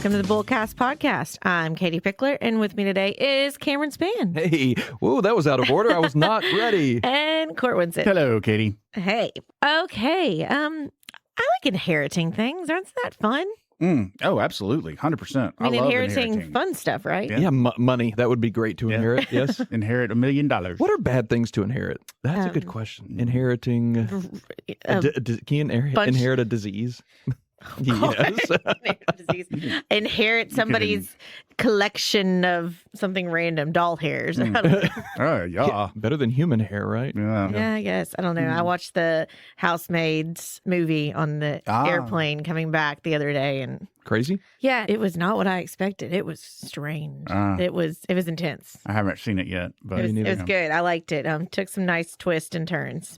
Welcome to the BullCast podcast. I'm Katie Pickler, and with me today is Cameron Spann. Hey, whoa, that was out of order. I was not ready. And Court Winsett. Hello, Katie. Hey. Okay. I like inheriting things. Aren't that fun? Oh, absolutely. 100%. I mean, love inheriting fun stuff, right? Yeah. Yeah, money. That would be great to inherit. Yes. Inherit $1 million. What are bad things to inherit? That's a good question. Inheriting. Can you inherit a disease? Yes. Disease. Inherit somebody's collection of something random, doll hairs. Oh, yeah. Better than human hair, right? Yeah, I guess. I don't know. I watched the Housemaids movie on the airplane coming back the other day, and Crazy? yeah, it was not what I expected. It was strange. It was intense. I haven't seen it yet, but It was good. I liked it. Took some nice twists and turns.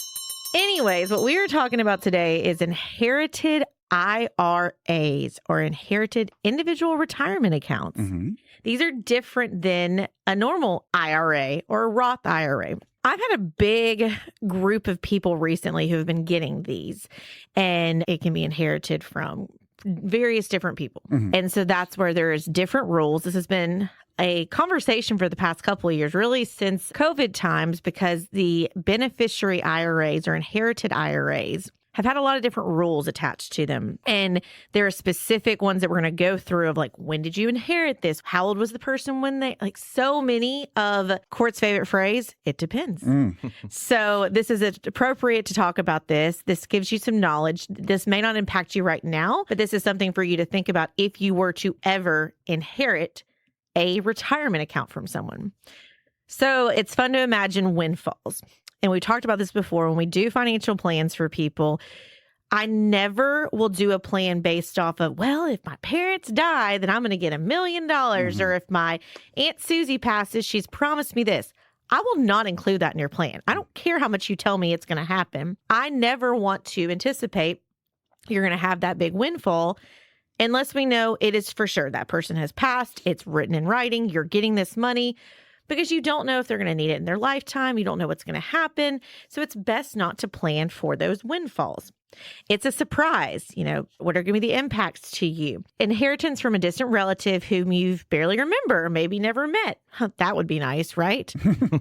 Anyways, what we are talking about today is inherited IRAs, or inherited individual retirement accounts. These are different than a normal IRA or a Roth IRA. I've had a big group of people recently who have been getting these, and it can be inherited from various different people. And so that's where there's different rules. This has been a conversation for the past couple of years, really since COVID times, because the beneficiary IRAs or inherited IRAs have had a lot of different rules attached to them. And there are specific ones that we're going to go through of like, when did you inherit this? How old was the person when they, like so many of Court's favorite phrase, it depends. So this is appropriate to talk about this. This gives you some knowledge. This may not impact you right now, but this is something for you to think about if you were to ever inherit a retirement account from someone. So it's fun to imagine windfalls. And we talked about this before. When we do financial plans for people, I never will do a plan based off of, well, if my parents die, then I'm going to get $1 million. Or if my Aunt Susie passes, she's promised me this. I will not include that in your plan. I don't care how much you tell me it's going to happen. I never want to anticipate you're going to have that big windfall unless we know it is for sure. That person has passed. It's written in writing. You're getting this money. Because you don't know if they're going to need it in their lifetime. You don't know what's going to happen. So it's best not to plan for those windfalls. It's a surprise. You know, what are going to be the impacts to you? Inheritance from a distant relative whom you barely remember or maybe never met. That would be nice, right?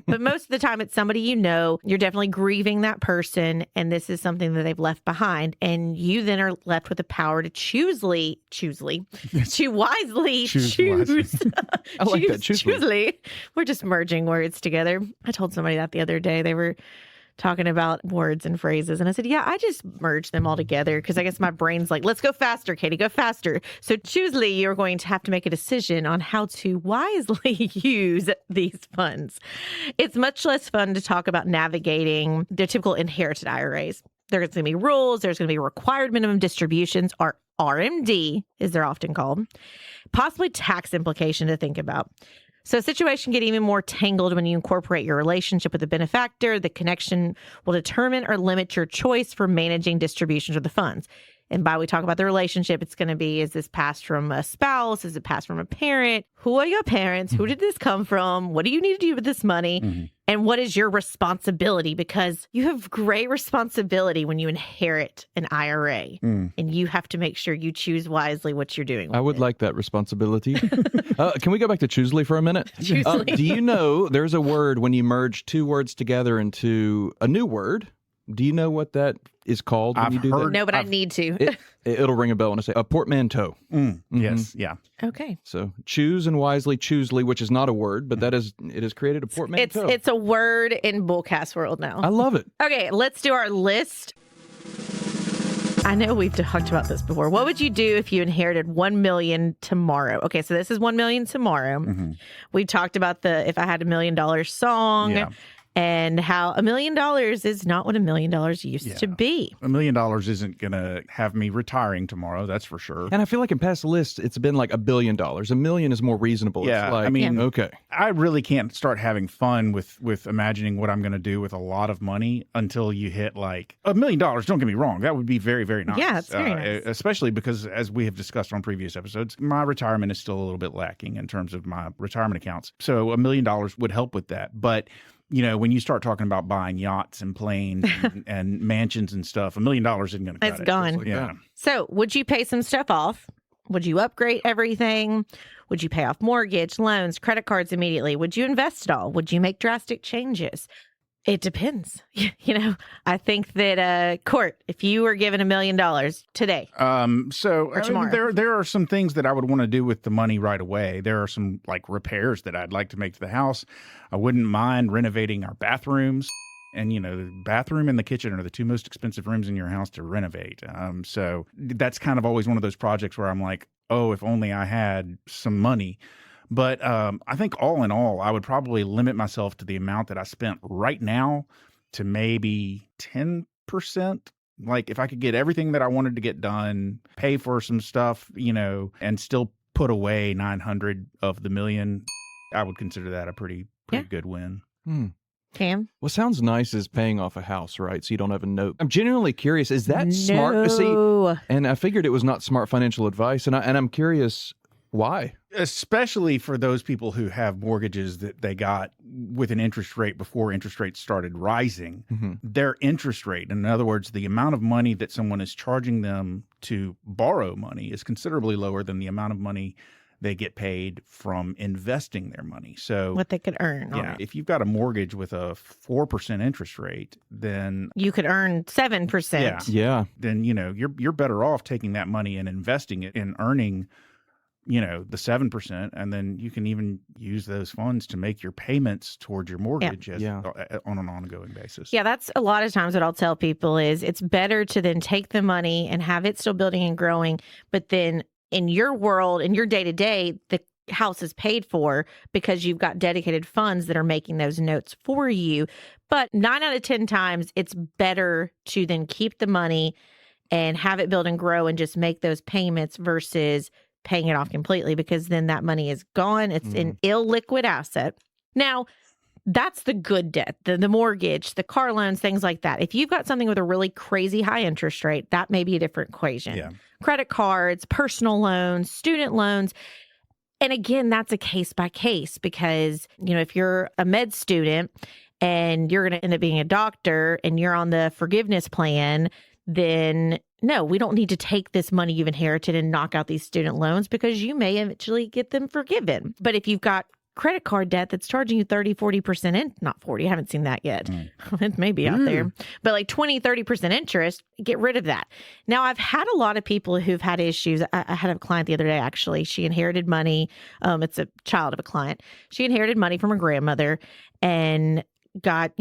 But most of the time it's somebody you know. You're definitely grieving that person, and this is something that they've left behind. And you then are left with the power to wisely choose. I like that. Choosely. We're just merging words together. I told somebody that the other day. They were talking about words and phrases. And I said, yeah, I just merged them all together because I guess my brain's like, let's go faster, Katie, go faster. So choosely, you're going to have to make a decision on how to wisely use these funds. It's much less fun to talk about navigating the typical inherited IRAs. There's going to be rules. There's going to be required minimum distributions, or RMD, as they're often called. Possibly tax implication to think about. So a situation get even more tangled when you incorporate your relationship with the benefactor. The connection will determine or limit your choice for managing distributions of the funds. And by we talk about the relationship, it's going to be, is this passed from a spouse? Is it passed from a parent? Who are your parents? Who did this come from? What do you need to do with this money? And what is your responsibility? Because you have great responsibility when you inherit an IRA. And you have to make sure you choose wisely what you're doing with I would like that responsibility. Can we go back to choosely for a minute? Choosely. Do you know there's a word when you merge two words together into a new word? Do you know what that is called when you do that? No, but I need to. It'll ring a bell when I say a portmanteau. Yes, yeah. Okay. So choose and wisely, choosely, which is not a word, but it has created a portmanteau. It's a word in BullCast world now. I love it. Okay, let's do our list. I know we've talked about this before. What would you do if you inherited $1 million tomorrow? Okay, so this is $1 million tomorrow. We talked about the if I had $1 million song. Yeah. And how $1 million is not what $1 million used to be. $1 million isn't going to have me retiring tomorrow, that's for sure. And I feel like in past lists, it's been like $1 billion. $1 million is more reasonable. Yeah, It's like, I mean, okay. I really can't start having fun with imagining what I'm going to do with a lot of money until you hit like $1 million. Don't get me wrong. That would be very, very nice. Yeah, it's very nice. Especially because, as we have discussed on previous episodes, my retirement is still a little bit lacking in terms of my retirement accounts. So $1 million would help with that. But you know, when you start talking about buying yachts and planes and mansions and stuff, $1 million isn't going to cut it. It's gone. Yeah. So would you pay some stuff off? Would you upgrade everything? Would you pay off mortgage, loans, credit cards immediately? Would you invest it all? Would you make drastic changes? It depends. I think that, Court, if you were given $1 million today. There are some things that I would want to do with the money right away. There are some like repairs that I'd like to make to the house. I wouldn't mind renovating our bathrooms. And, the bathroom and the kitchen are the two most expensive rooms in your house to renovate. So that's kind of always one of those projects where I'm like, oh, if only I had some money. But I think all in all, I would probably limit myself to the amount that I spent right now to maybe 10%. Like if I could get everything that I wanted to get done, pay for some stuff, and still put away 900 of the million, I would consider that a pretty good win. Cam? What sounds nice is paying off a house, right? So you don't have a note. I'm genuinely curious. Is that smart? See, and I figured it was not smart financial advice. And I'm curious why. Especially for those people who have mortgages that they got with an interest rate before interest rates started rising. Mm-hmm. Their interest rate, in other words, the amount of money that someone is charging them to borrow money is considerably lower than the amount of money they get paid from investing their money. So what they could earn. Yeah. If you've got a mortgage with a 4% interest rate, then you could earn 7%. Yeah. Then, you're better off taking that money and investing it and earning, the 7%. And then you can even use those funds to make your payments towards your mortgage on an ongoing basis. Yeah. That's a lot of times what I'll tell people is it's better to then take the money and have it still building and growing, but then in your world, in your day-to-day, the house is paid for because you've got dedicated funds that are making those notes for you. But 9 out of 10 times, it's better to then keep the money and have it build and grow and just make those payments versus paying it off completely, because then that money is gone. It's an illiquid asset. Now, that's the good debt, the mortgage, the car loans, things like that. If you've got something with a really crazy high interest rate, that may be a different equation. Yeah. Credit cards, personal loans, student loans. And again, that's a case by case because, if you're a med student and you're going to end up being a doctor and you're on the forgiveness plan, then no, we don't need to take this money you've inherited and knock out these student loans because you may eventually get them forgiven. But if you've got credit card debt that's charging you 30-40% in, not 40, I haven't seen that yet. It may be out there, but like 20-30% interest, get rid of that. Now, I've had a lot of people who've had issues. I had a client the other day, actually. She inherited money. It's a child of a client. She inherited money from her grandmother and got,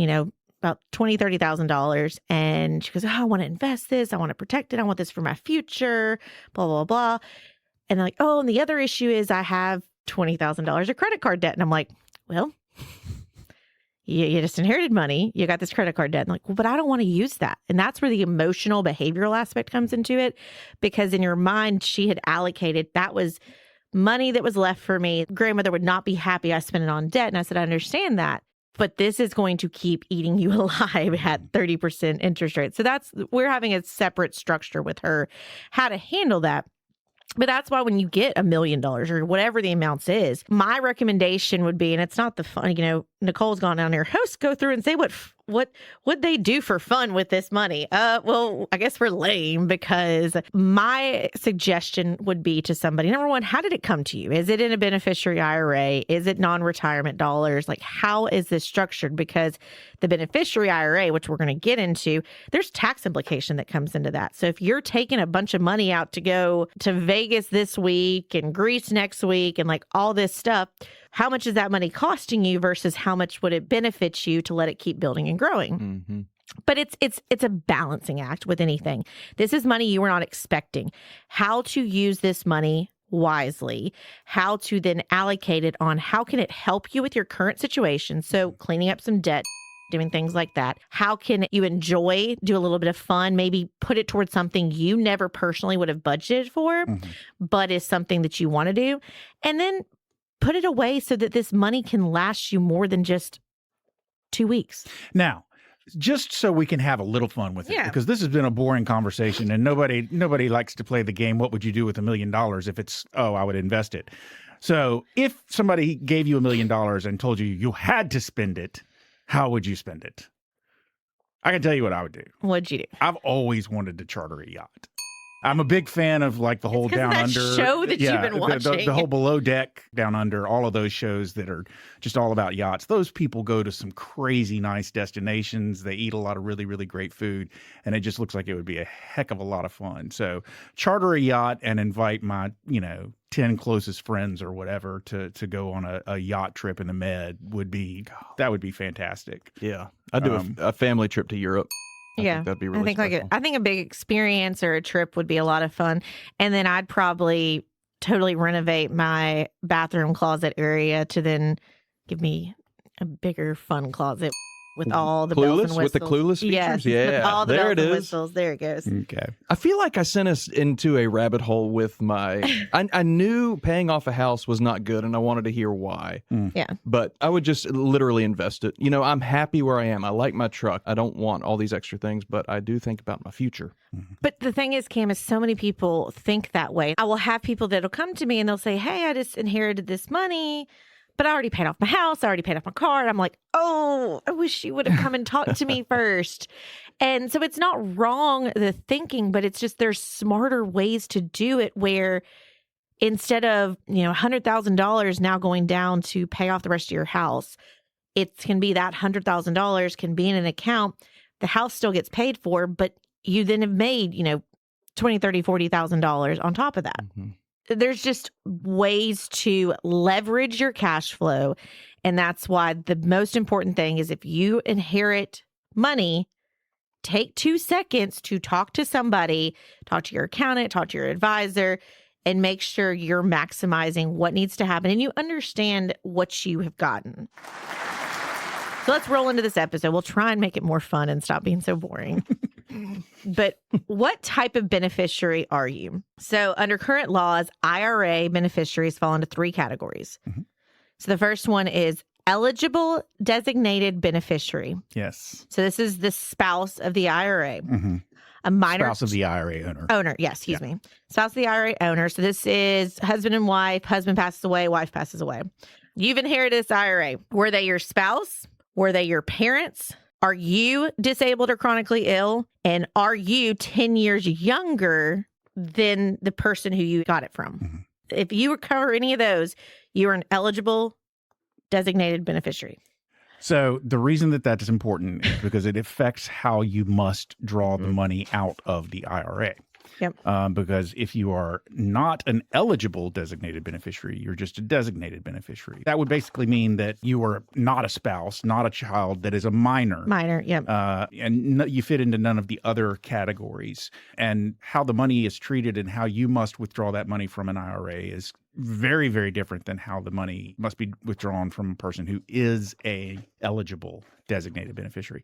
about $20,000, $30,000. And she goes, I want to invest this. I want to protect it. I want this for my future, blah, blah, blah. And they're like, and the other issue is I have $20,000 of credit card debt. And I'm like, well, you just inherited money. You got this credit card debt. And I'm like, well, but I don't want to use that. And that's where the emotional behavioral aspect comes into it. Because in your mind, she had allocated, that was money that was left for me. Grandmother would not be happy I spent it on debt. And I said, I understand that. But this is going to keep eating you alive at 30% interest rate. So we're having a separate structure with her, how to handle that. But that's why when you get $1 million or whatever the amounts is, my recommendation would be, and it's not the fun, Nicole's gone down there, hosts go through and say what would they do for fun with this money? Well, I guess we're lame, because my suggestion would be to somebody, number one, how did it come to you? Is it in a beneficiary IRA? Is it non-retirement dollars? Like, how is this structured? Because the beneficiary IRA, which we're going to get into, there's tax implication that comes into that. So if you're taking a bunch of money out to go to Vegas this week and Greece next week and like all this stuff, how much is that money costing you versus how much would it benefit you to let it keep building and growing? Mm-hmm. But it's a balancing act with anything. This is money you were not expecting. How to use this money wisely, how to then allocate it on how can it help you with your current situation. So cleaning up some debt, doing things like that. How can you enjoy, do a little bit of fun, maybe put it towards something you never personally would have budgeted for, but is something that you want to do. And then put it away so that this money can last you more than just 2 weeks. Now, just so we can have a little fun with it, because this has been a boring conversation and nobody likes to play the game, what would you do with $1 million if it's, I would invest it. So if somebody gave you $1 million and told you had to spend it, how would you spend it? I can tell you what I would do. What'd you do? I've always wanted to charter a yacht. I'm a big fan of like the whole It's 'cause Down of that Under show that you've been watching. The whole Below Deck, Down Under, all of those shows that are just all about yachts. Those people go to some crazy nice destinations. They eat a lot of really, really great food, and it just looks like it would be a heck of a lot of fun. So charter a yacht and invite my 10 closest friends or whatever to go on a yacht trip in the Med would be fantastic. Yeah. I'd do a family trip to Europe. I think that'd be really special. I think a big experience or a trip would be a lot of fun. And then I'd probably totally renovate my bathroom closet area to then give me a bigger fun closet with all the bells and whistles. With the clueless features? Yes, yeah. all the there bells it and is. whistles. There it goes. Okay. I feel like I sent us into a rabbit hole with my... I knew paying off a house was not good, and I wanted to hear why. Yeah. But I would just literally invest it. I'm happy where I am. I like my truck. I don't want all these extra things, but I do think about my future. But the thing is, Cam, is so many people think that way. I will have people that'll come to me and they'll say, hey, I just inherited this money, but I already paid off my house. I already paid off my car. And I'm like, oh, I wish you would have come and talked to me first. And so it's not wrong, the thinking, but it's just there's smarter ways to do it where instead of, $100,000 now going down to pay off the rest of your house, it can be that $100,000 can be in an account. The house still gets paid for, but you then have made, $20,000, $30,000, $40,000 on top of that. Mm-hmm. There's just ways to leverage your cash flow. And that's why the most important thing is if you inherit money, take 2 seconds to talk to somebody, talk to your accountant, talk to your advisor, and make sure you're maximizing what needs to happen and you understand what you have gotten. So let's roll into this episode. We'll try and make it more fun and stop being so boring. But what type of beneficiary are you? So under current laws, IRA beneficiaries fall into 3 categories. Mm-hmm. So the first one is eligible designated beneficiary. Yes. So this is the spouse of the IRA. Mm-hmm. A minor spouse of the IRA owner. Excuse me. Spouse of the IRA owner. So this is husband and wife. Husband passes away, wife passes away. You've inherited this IRA. Were they your spouse? Were they your parents? Are you disabled or chronically ill? And are you 10 years younger than the person who you got it from? Mm-hmm. If you recover any of those, you are an eligible designated beneficiary. So the reason that is important is because it affects how you must draw the money out of the IRA. Yep. Because if you are not an eligible designated beneficiary, you're just a designated beneficiary. That would basically mean that you are not a spouse, not a child, that is a minor. Minor, yep. And you fit into none of the other categories. And how the money is treated and how you must withdraw that money from an IRA is very, very different than how the money must be withdrawn from a person who is a eligible designated beneficiary.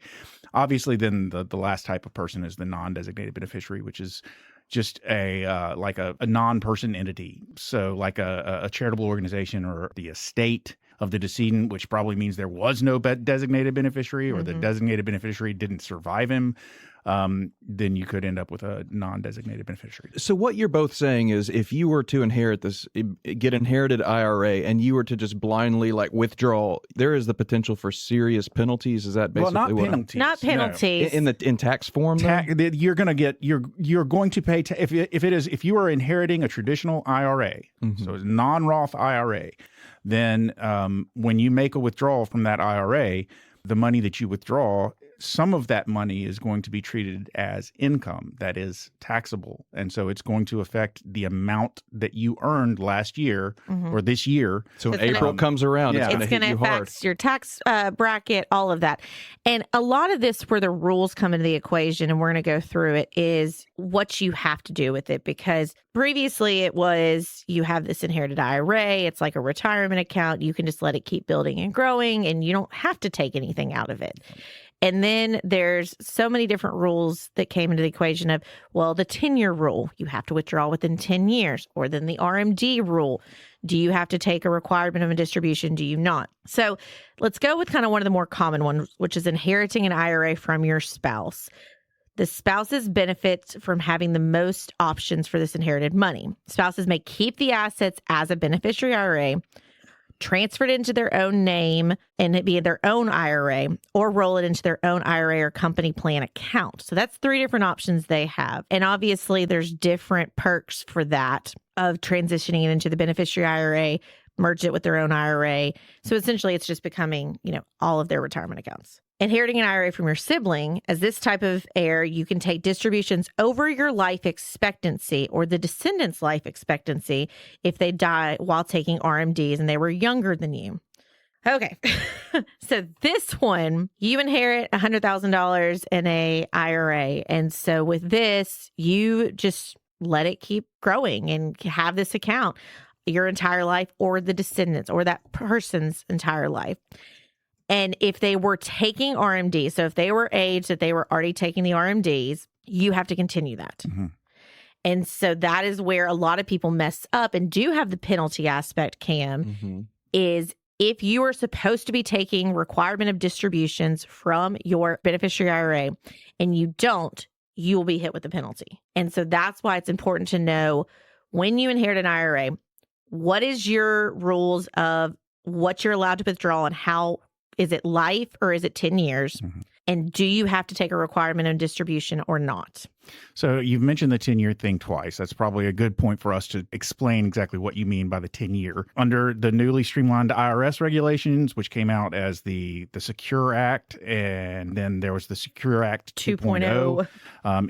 Obviously, then the last type of person is the non-designated beneficiary, which is just a non-person entity. So like a charitable organization or the estate of the decedent, which probably means there was no designated beneficiary or the designated beneficiary didn't survive him. Then you could end up with a non-designated beneficiary. So what you're both saying is if you were to inherit this, get inherited IRA, and you were to just blindly withdraw, there is the potential for serious penalties. Is that basically not penalties? Not penalties. No. In tax form? You're going to get you're going to pay if you are inheriting a traditional IRA, so it's a non-Roth IRA, then when you make a withdrawal from that IRA, the money that you withdraw, some of that money is going to be treated as income that is taxable. And so it's going to affect the amount that you earned last year or this year. So when April comes around, it's going to hit you hard. Affect your tax bracket, all of that. And a lot of this where the rules come into the equation, and we're going to go through it, is what you have to do with it. Because previously it was you have this inherited IRA. It's like a retirement account. You can just let it keep building and growing, and you don't have to take anything out of it. And then there's so many different rules that came into the equation of, well, the 10-year rule, you have to withdraw within 10 years, or then the RMD rule. Do you have to take a required minimum distribution? Do you not? So let's go with kind of one of the more common ones, which is inheriting an IRA from your spouse. The spouses benefit from having the most options for this inherited money. Spouses may keep the assets as a beneficiary IRA, transfer it into their own name and it be their own IRA, or roll it into their own IRA or company plan account. So that's 3 different options they have. And obviously there's different perks for that of transitioning it into the beneficiary IRA, merge it with their own IRA. So essentially it's just becoming, all of their retirement accounts. Inheriting an IRA from your sibling, as this type of heir, you can take distributions over your life expectancy or the descendant's life expectancy if they die while taking RMDs and they were younger than you. Okay. So this one, you inherit $100,000 in a IRA. And so with this, you just let it keep growing and have this account your entire life, or the descendants or that person's entire life. And if they were taking RMDs, so if they were aged that they were already taking the RMDs, you have to continue that. Mm-hmm. And so that is where a lot of people mess up and do have the penalty aspect, Cam, is if you are supposed to be taking requirement of distributions from your beneficiary IRA and you don't, you will be hit with the penalty. And so that's why it's important to know when you inherit an IRA, what is your rules of what you're allowed to withdraw and how. Is it life or is it 10 years? Mm-hmm. And do you have to take a requirement of distribution or not? So you've mentioned the 10-year thing twice. That's probably a good point for us to explain exactly what you mean by the 10-year. Under the newly streamlined IRS regulations, which came out as the Secure Act, and then there was the Secure Act 2.0.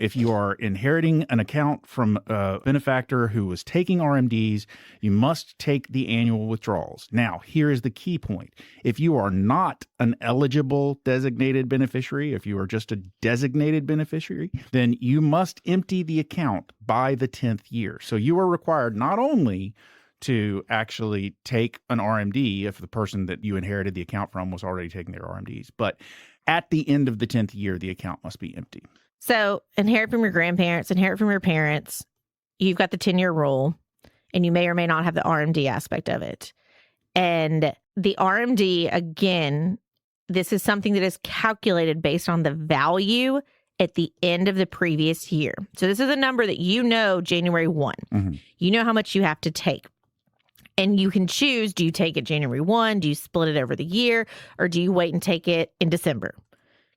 If you are inheriting an account from a benefactor who was taking RMDs, you must take the annual withdrawals. Now, here is the key point. If you are not an eligible designated beneficiary, if you are just a designated beneficiary, then you must empty the account by the 10th year. So you are required not only to actually take an RMD if the person that you inherited the account from was already taking their RMDs, but at the end of the 10th year, the account must be empty. So inherit from your grandparents, inherit from your parents. You've got the 10-year rule, and you may or may not have the RMD aspect of it. And the RMD, again, this is something that is calculated based on the value at the end of the previous year. So this is a number that January 1. Mm-hmm. You know how much you have to take. And you can choose, do you take it January 1? Do you split it over the year? Or do you wait and take it in December?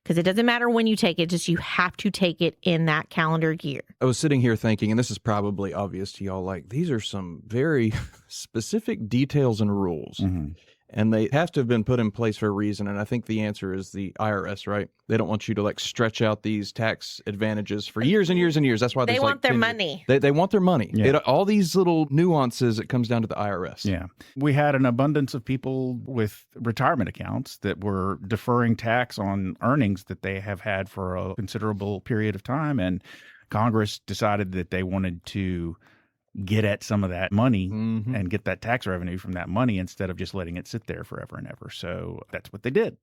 Because it doesn't matter when you take it, just you have to take it in that calendar year. I was sitting here thinking, and this is probably obvious to y'all, like these are some very specific details and rules. Mm-hmm. And they have to have been put in place for a reason. And I think the answer is the IRS, right? They don't want you to stretch out these tax advantages for years and years and years. That's why they want their money. They want their money. Yeah. All these little nuances, it comes down to the IRS. Yeah. We had an abundance of people with retirement accounts that were deferring tax on earnings that they have had for a considerable period of time. And Congress decided that they wanted to get at some of that money and get that tax revenue from that money instead of just letting it sit there forever and ever. So that's what they did.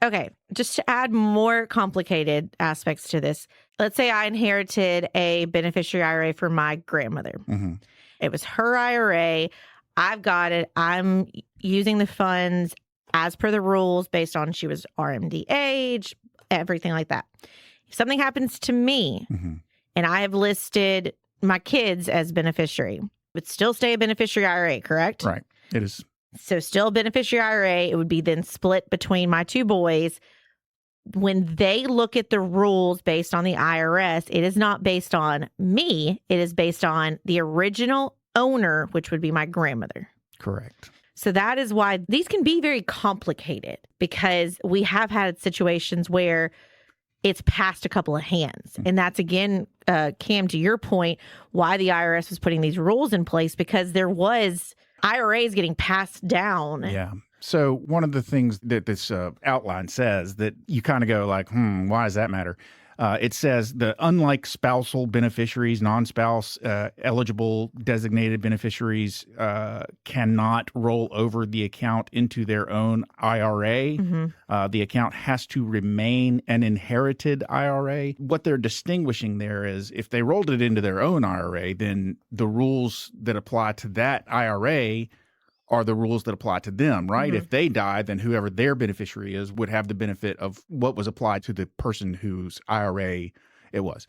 Okay. Just to add more complicated aspects to this, let's say I inherited a beneficiary IRA from my grandmother. Mm-hmm. It was her IRA. I've got it. I'm using the funds as per the rules based on she was RMD age, everything like that. If something happens to me and I have listed my kids as beneficiary, would still stay a beneficiary IRA, correct? Right. It is. So still a beneficiary IRA. It would be then split between my 2 boys. When they look at the rules based on the IRS, it is not based on me. It is based on the original owner, which would be my grandmother. Correct. So that is why these can be very complicated, because we have had situations where it's passed a couple of hands. And that's, again, Cam, to your point, why the IRS was putting these rules in place, because there was IRAs getting passed down. Yeah. So one of the things that this outline says that you kind of go like, why does that matter? It says that unlike spousal beneficiaries, non-spouse eligible designated beneficiaries cannot roll over the account into their own IRA. Mm-hmm. The account has to remain an inherited IRA. What they're distinguishing there is if they rolled it into their own IRA, then the rules that apply to that IRA are the rules that apply to them, right? Mm-hmm. If they die, then whoever their beneficiary is would have the benefit of what was applied to the person whose IRA it was.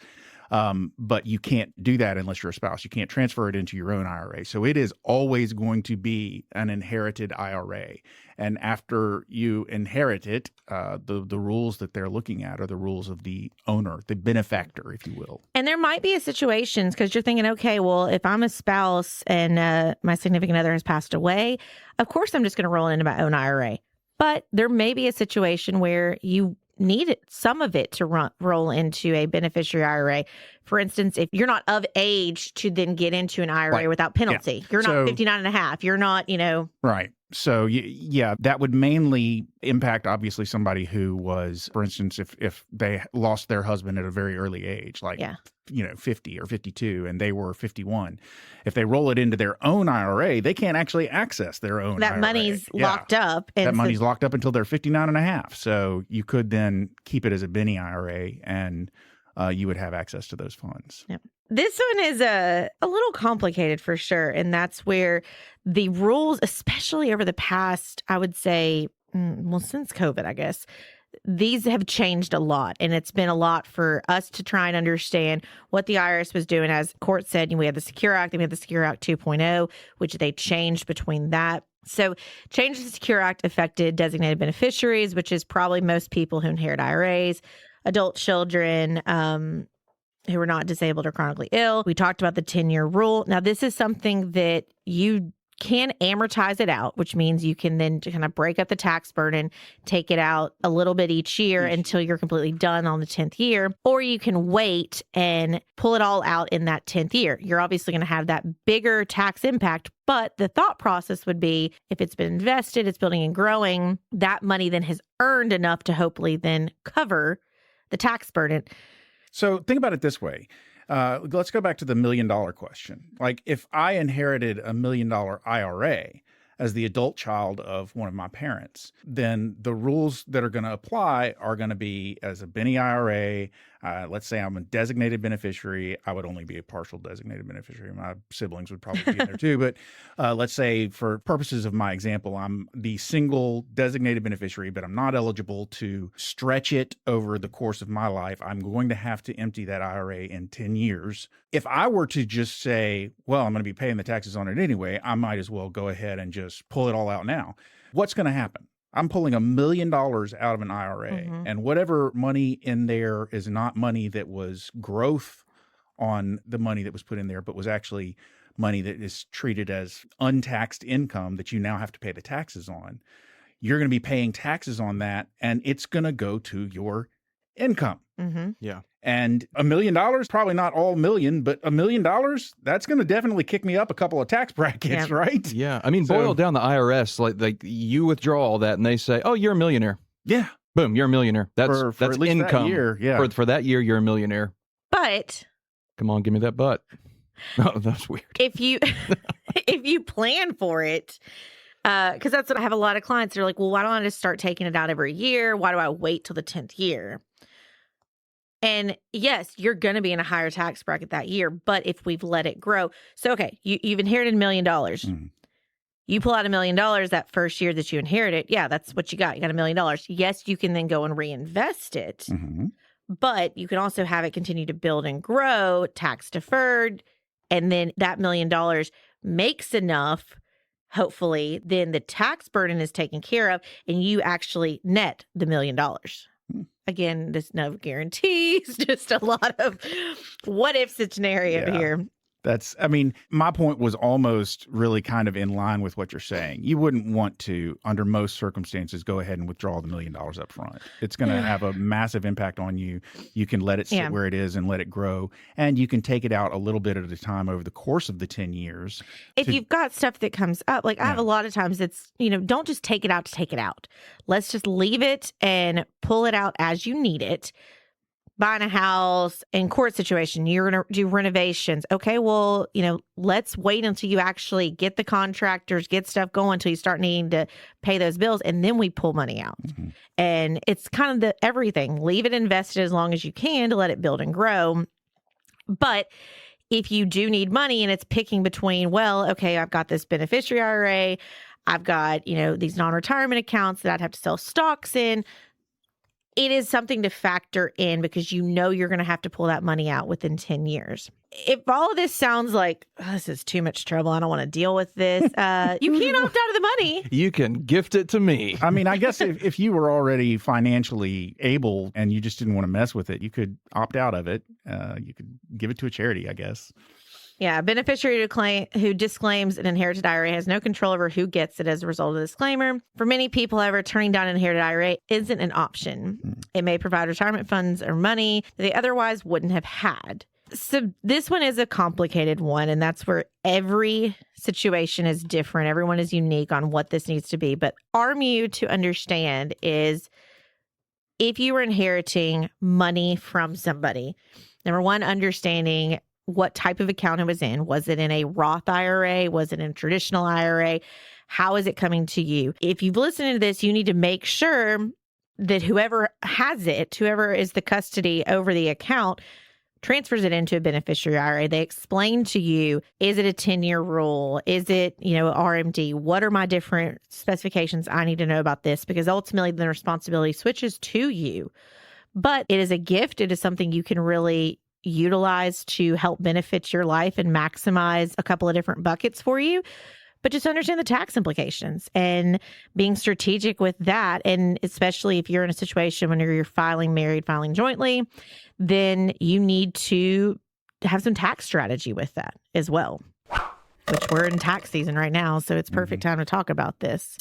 But you can't do that unless you're a spouse. You can't transfer it into your own IRA. So it is always going to be an inherited IRA. And after you inherit it, the rules that they're looking at are the rules of the owner, the benefactor, if you will. And there might be a situations because you're thinking, okay, well, if I'm a spouse and my significant other has passed away, of course I'm just going to roll into my own IRA. But there may be a situation where you need some of it to roll into a beneficiary IRA. For instance, if you're not of age to then get into an IRA without penalty, you're not 59 and a half, you're not, Right. So, yeah, that would mainly impact, obviously, somebody who was, for instance, if they lost their husband at a very early age, like, 50 or 52, and they were 51. If they roll it into their own IRA, they can't actually access their own that IRA. money's locked up. And that money's locked up until they're 59 and a half. So you could then keep it as a Benny IRA, and you would have access to those funds. Yep. This one is a little complicated for sure. And that's where the rules, especially over the past, I would say, since COVID, I guess, these have changed a lot. And it's been a lot for us to try and understand what the IRS was doing. As court said, we had the Secure Act, then we had the Secure Act 2.0, which they changed between that. So changes to the Secure Act affected designated beneficiaries, which is probably most people who inherit IRAs, adult children, who are not disabled or chronically ill. We talked about the 10-year rule. Now, this is something that you can amortize it out, which means you can then kind of break up the tax burden, take it out a little bit each year until you're completely done on the 10th year, or you can wait and pull it all out in that 10th year. You're obviously going to have that bigger tax impact, but the thought process would be if it's been invested, it's building and growing, that money then has earned enough to hopefully then cover the tax burden. So think about it this way. Let's go back to the $1 million question. Like if I inherited a $1 million IRA as the adult child of one of my parents, then the rules that are going to apply are going to be as a Benny IRA. Let's say I'm a designated beneficiary. I would only be a partial designated beneficiary. My siblings would probably be in there too. But let's say for purposes of my example, I'm the single designated beneficiary, but I'm not eligible to stretch it over the course of my life. I'm going to have to empty that IRA in 10 years. If I were to just say, well, I'm going to be paying the taxes on it anyway, I might as well go ahead and just pull it all out now. What's going to happen? I'm pulling $1 million out of an IRA, and whatever money in there is not money that was growth on the money that was put in there, but was actually money that is treated as untaxed income that you now have to pay the taxes on. You're going to be paying taxes on that, and it's going to go to your income. Yeah. And $1 million, probably not all million, but $1 million, that's going to definitely kick me up a couple of tax brackets, right? Yeah. I mean, boil down the IRS, like you withdraw all that and they say, oh, you're a millionaire. Yeah. Boom, you're a millionaire. That's at least income. That year, yeah. For that year, you're a millionaire. But come on, give me that butt. Oh, that's weird. If you plan for it, because that's what I have a lot of clients that are like, well, why don't I just start taking it out every year? Why do I wait till the 10th year? And yes, you're going to be in a higher tax bracket that year, but if we've let it grow. So, okay, you've inherited $1 million. You pull out $1 million that first year that you inherited. Yeah, that's what you got. You got $1 million. Yes, you can then go and reinvest it, but you can also have it continue to build and grow, tax deferred. And then that $1 million makes enough, hopefully, then the tax burden is taken care of and you actually net the $1 million. Again, there's no guarantees, just a lot of what if scenario here. My point was almost really kind of in line with what you're saying. You wouldn't want to, under most circumstances, go ahead and withdraw the $1 million up front. It's going to have a massive impact on you. You can let it sit where it is and let it grow. And you can take it out a little bit at a time over the course of the 10 years. If you've got stuff that comes up, like I have a lot of times it's, don't just take it out to take it out. Let's just leave it and pull it out as you need it. Buying a house, in court situation, you're going to do renovations. Okay, well, let's wait until you actually get the contractors, get stuff going until you start needing to pay those bills, and then we pull money out. And it's kind of everything. Leave it invested as long as you can to let it build and grow. But if you do need money and it's picking between, well, okay, I've got this beneficiary IRA, I've got, these non-retirement accounts that I'd have to sell stocks in. it is something to factor in because you know you're going to have to pull that money out within 10 years. If all of this sounds like, this is too much trouble, I don't want to deal with this, you can't opt out of the money. You can gift it to me. I mean, I guess if you were already financially able and you just didn't want to mess with it, you could opt out of it. You could give it to a charity, I guess. Yeah, a beneficiary who disclaims an inherited IRA has no control over who gets it as a result of the disclaimer. For many people, however, turning down an inherited IRA isn't an option. It may provide retirement funds or money that they otherwise wouldn't have had. So this one is a complicated one, and that's where every situation is different. Everyone is unique on what this needs to be. But ARMU, to understand, is if you were inheriting money from somebody, number one, understanding what type of account it was in. Was it in a Roth IRA? Was it in a traditional IRA? How is it coming to you? If you've listened to this, you need to make sure that whoever has it, whoever is the custody over the account, transfers it into a beneficiary IRA. They explain to you, is it a 10-year rule? Is it, RMD? What are my different specifications? I need to know about this because ultimately the responsibility switches to you. But it is a gift. It is something you can really utilize to help benefit your life and maximize a couple of different buckets for you. But just understand the tax implications and being strategic with that. And especially if you're in a situation when you're filing married, filing jointly, then you need to have some tax strategy with that as well, which we're in tax season right now. So it's perfect time to talk about this.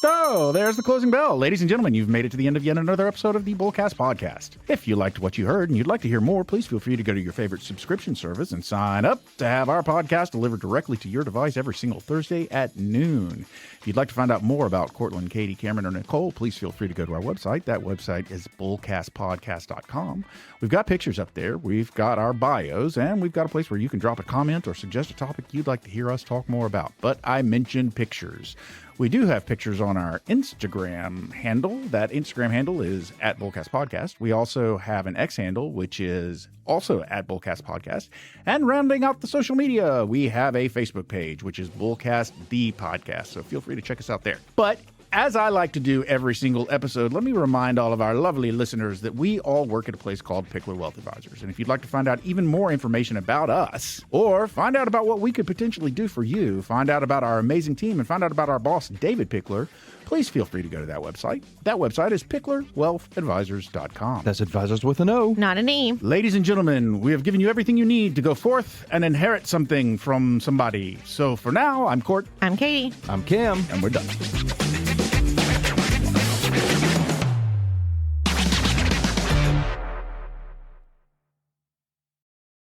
So there's the closing bell. Ladies and gentlemen, you've made it to the end of yet another episode of the BullCast podcast. If you liked what you heard and you'd like to hear more, please feel free to go to your favorite subscription service and sign up to have our podcast delivered directly to your device every single Thursday at noon. If you'd like to find out more about Cortland, Katie, Cameron, or Nicole, please feel free to go to our website. That website is bullcastpodcast.com. We've got pictures up there. We've got our bios, and we've got a place where you can drop a comment or suggest a topic you'd like to hear us talk more about. But I mentioned pictures. We do have pictures on our Instagram handle. That Instagram handle is at BullCast Podcast. We also have an X handle, which is also at BullCast Podcast. And rounding out the social media, we have a Facebook page, which is BullCast The Podcast. So feel free to check us out there. But as I like to do every single episode, let me remind all of our lovely listeners that we all work at a place called Pickler Wealth Advisors. And if you'd like to find out even more information about us, or find out about what we could potentially do for you, find out about our amazing team, and find out about our boss, David Pickler, please feel free to go to that website. That website is picklerwealthadvisors.com. That's advisors with an O. Not an E. Ladies and gentlemen, we have given you everything you need to go forth and inherit something from somebody. So for now, I'm Court. I'm Katie. I'm Cam. And we're done.